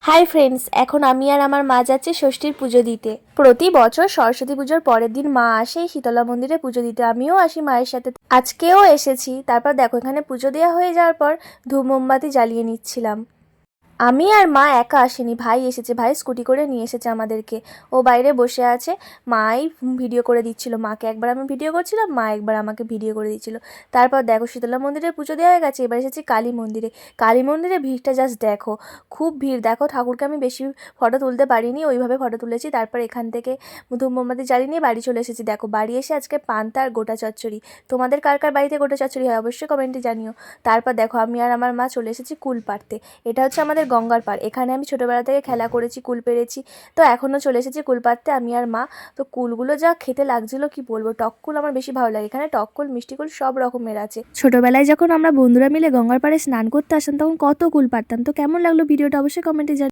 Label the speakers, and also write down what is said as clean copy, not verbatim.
Speaker 1: Hi friends, এখন আমি আর আমার মা যাচ্ছি ষষ্ঠীর পুজো দিতে। প্রতি বছর সরস্বতী পুজোর পরের দিন মা আসে এই শীতলা মন্দিরে পুজো দিতে। আমিও আসি মায়ের সাথে, আজকেও এসেছি। তারপর দেখো, এখানে পুজো দেওয়া হয়ে যাওয়ার পর ধূপ মোমবাতি জ্বালিয়ে নিচ্ছিলাম। আমি আর মা একা আসিনি, ভাই এসেছে। ভাই স্কুটি করে নিয়ে এসেছে আমাদেরকে। ও বাইরে বসে আছে, মাই ভিডিও করে দিচ্ছিল। মাকে একবার আমি ভিডিও করছিলাম, মা একবার আমাকে ভিডিও করে দিচ্ছিল। তারপর দেখো, শীতলা মন্দিরে পুজো দেওয়া হয়ে গেছে, এবার এসেছি কালী মন্দিরে। কালী মন্দিরে ভিড়টা জাস্ট দেখো, খুব ভিড়। দেখো, ঠাকুরকে আমি বেশি ফটো তুলতে পারিনি, ওইভাবে ফটো তুলেছি। তারপর এখান থেকে ধূপ মোমবাতি জ্বালিয়ে নিয়ে বাড়ি চলে এসেছি। দেখো, বাড়ি এসে আজকে পান্তা আর গোটা চচ্চড়ি। তোমাদের কার কার বাড়িতে গোটা চচ্চড়ি হয় অবশ্যই কমেন্টে জানিও। তারপর দেখো, আমি আর আমার মা চলে এসেছি কুল পাড়তে। এটা হচ্ছে আমাদের গঙ্গার পাড়। এখানে আমি ছোটোবেলা থেকে খেলা করেছি, কুল পেরেছি। তো এখনও চলে এসেছি কুল পাড়তে আমি আর মা। তো কুলগুলো যা খেতে লাগছিলো কি বলবো, টক কুল আমার বেশি ভালো লাগে। এখানে টক কুল, মিষ্টি কুল সব রকমের আছে। ছোটোবেলায় যখন আমরা বন্ধুরা মিলে গঙ্গার পাড়ে স্নান করতে আসতাম, তখন কত কুল পারতাম। তো কেমন লাগলো ভিডিওটা অবশ্যই কমেন্টে জানিও।